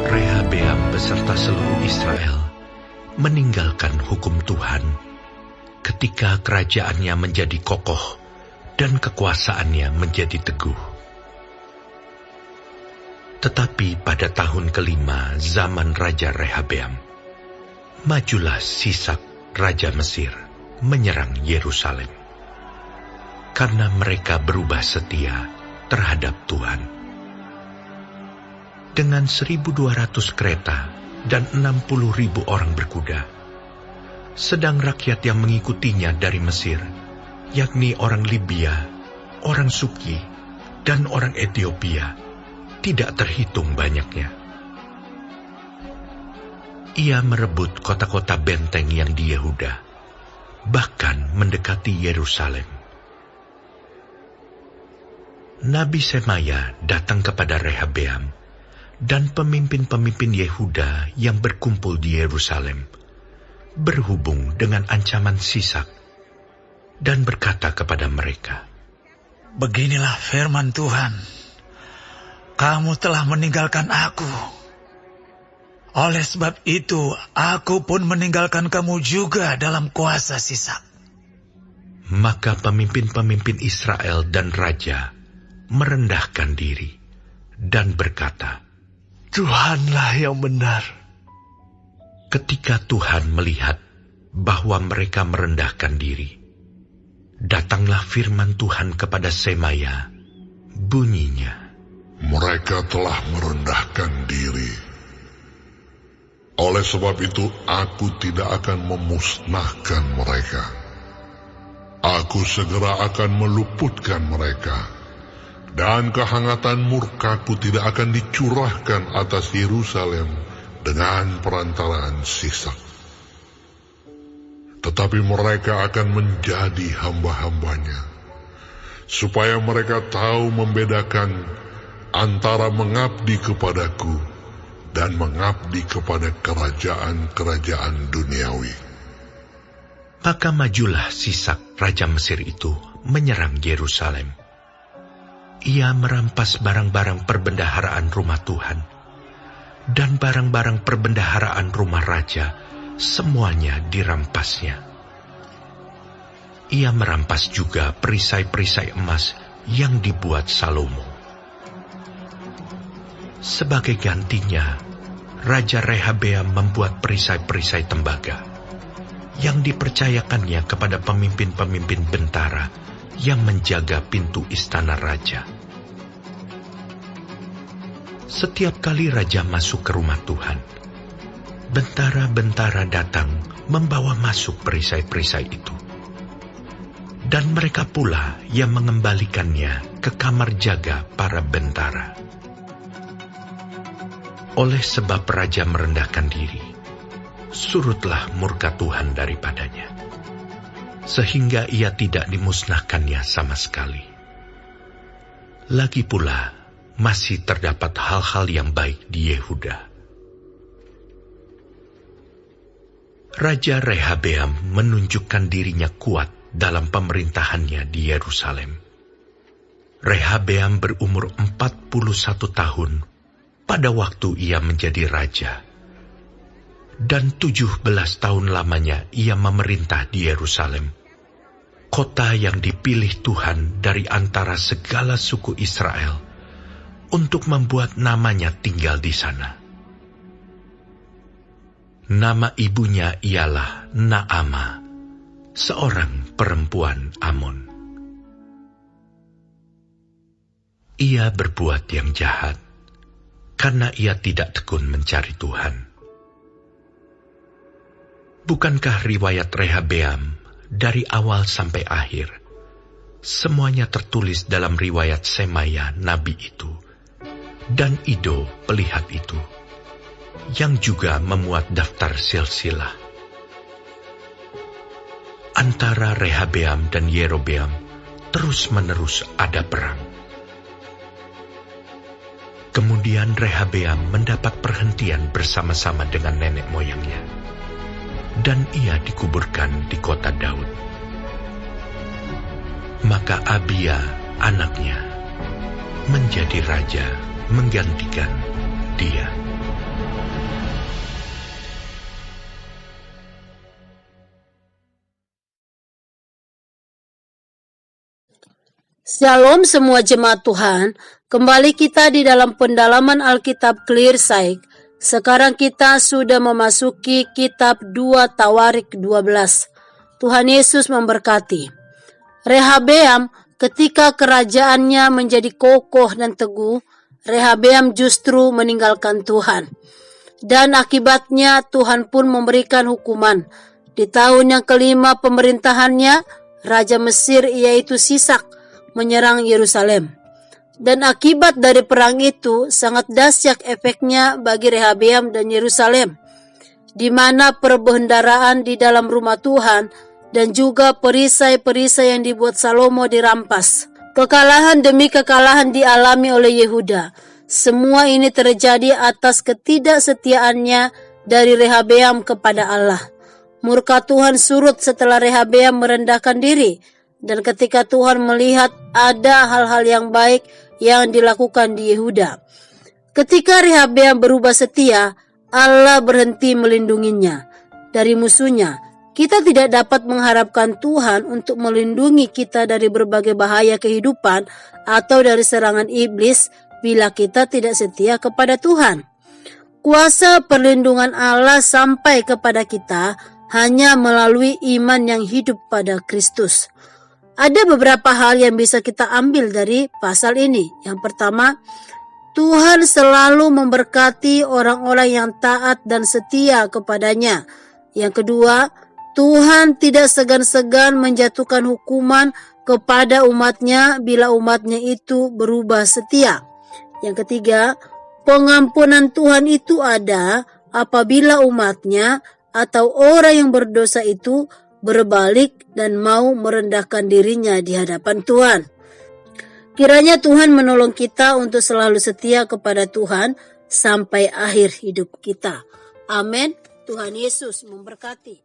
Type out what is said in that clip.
Rehabeam beserta seluruh Israel meninggalkan hukum Tuhan ketika kerajaannya menjadi kokoh dan kekuasaannya menjadi teguh. Tetapi pada tahun kelima zaman Raja Rehabeam, majulah Sisak, Raja Mesir, menyerang Yerusalem. Karena mereka berubah setia terhadap Tuhan. Dengan 1.200 kereta dan 60.000 orang berkuda, sedang rakyat yang mengikutinya dari Mesir, yakni orang Libya, orang Suki, dan orang Ethiopia, tidak terhitung banyaknya. Ia merebut kota-kota benteng yang di Yehuda, bahkan mendekati Yerusalem. Nabi Semaya datang kepada Rehabeam dan pemimpin-pemimpin Yehuda yang berkumpul di Yerusalem, berhubung dengan ancaman Sisak, dan berkata kepada mereka, "Beginilah firman Tuhan. Kamu telah meninggalkan aku. Oleh sebab itu, aku pun meninggalkan kamu juga dalam kuasa Sisak." Maka pemimpin-pemimpin Israel dan raja merendahkan diri dan berkata, "Tuhanlah yang benar." Ketika Tuhan melihat bahwa mereka merendahkan diri, datanglah firman Tuhan kepada Semaya, bunyinya, "Mereka telah merendahkan diri. Oleh sebab itu, aku tidak akan memusnahkan mereka. Aku segera akan meluputkan mereka, dan kehangatan murkaku tidak akan dicurahkan atas Yerusalem dengan perantaraan Sisak. Tetapi mereka akan menjadi hamba-hambanya, supaya mereka tahu membedakan antara mengabdi kepadaku dan mengabdi kepada kerajaan-kerajaan duniawi." Maka majulah Sisak, Raja Mesir itu, menyerang Yerusalem. Ia merampas barang-barang perbendaharaan rumah Tuhan, dan barang-barang perbendaharaan rumah raja, semuanya dirampasnya. Ia merampas juga perisai-perisai emas yang dibuat Salomo. Sebagai gantinya, Raja Rehabeam membuat perisai-perisai tembaga yang dipercayakannya kepada pemimpin-pemimpin bentara yang menjaga pintu istana raja. Setiap kali raja masuk ke rumah Tuhan, bentara-bentara datang membawa masuk perisai-perisai itu. Dan mereka pula yang mengembalikannya ke kamar jaga para bentara. Oleh sebab raja merendahkan diri, surutlah murka Tuhan daripadanya, sehingga ia tidak dimusnahkannya sama sekali. Lagi pula, masih terdapat hal-hal yang baik di Yehuda. Raja Rehabeam menunjukkan dirinya kuat dalam pemerintahannya di Yerusalem. Rehabeam berumur 41 tahun pada waktu ia menjadi raja, dan 17 tahun lamanya ia memerintah di Yerusalem, kota yang dipilih Tuhan dari antara segala suku Israel untuk membuat namanya tinggal di sana. Nama ibunya ialah Naama, seorang perempuan Amon. Ia berbuat yang jahat karena ia tidak tekun mencari Tuhan. Bukankah riwayat Rehabeam dari awal sampai akhir semuanya tertulis dalam riwayat Semaya nabi itu dan Ido pelihat itu, yang juga memuat daftar silsilah? Antara Rehabeam dan Yerobeam terus-menerus ada perang. Kemudian Rehabeam mendapat perhentian bersama-sama dengan nenek moyangnya, dan ia dikuburkan di kota Daud. Maka Abia, anaknya, menjadi raja menggantikan dia. Shalom semua jemaat Tuhan, kembali kita di dalam pendalaman Alkitab Clear Sight. Sekarang kita sudah memasuki kitab 2 Tawarik 12. Tuhan Yesus memberkati. Rehabeam ketika kerajaannya menjadi kokoh dan teguh, Rehabeam justru meninggalkan Tuhan. Dan akibatnya Tuhan pun memberikan hukuman. Di tahun yang kelima pemerintahannya, Raja Mesir yaitu Sisak menyerang Yerusalem. Dan akibat dari perang itu sangat dahsyat efeknya bagi Rehabeam dan Yerusalem, di mana perbendaharaan di dalam rumah Tuhan dan juga perisai-perisai yang dibuat Salomo dirampas. Kekalahan demi kekalahan dialami oleh Yehuda. Semua ini terjadi atas ketidaksetiaannya dari Rehabeam kepada Allah. Murka Tuhan surut setelah Rehabeam merendahkan diri. Dan ketika Tuhan melihat ada hal-hal yang baik yang dilakukan di Yehuda. Ketika Rehabeam berubah setia, Allah berhenti melindunginya dari musuhnya. Kita tidak dapat mengharapkan Tuhan untuk melindungi kita dari berbagai bahaya kehidupan atau dari serangan iblis bila kita tidak setia kepada Tuhan. Kuasa perlindungan Allah sampai kepada kita hanya melalui iman yang hidup pada Kristus. Ada beberapa hal yang bisa kita ambil dari pasal ini. Yang pertama, Tuhan selalu memberkati orang-orang yang taat dan setia kepadanya. Yang kedua, Tuhan tidak segan-segan menjatuhkan hukuman kepada umatnya bila umatnya itu berubah setia. Yang ketiga, pengampunan Tuhan itu ada apabila umatnya atau orang yang berdosa itu berbalik dan mau merendahkan dirinya di hadapan Tuhan. Kiranya Tuhan menolong kita untuk selalu setia kepada Tuhan sampai akhir hidup kita. Amin. Tuhan Yesus memberkati.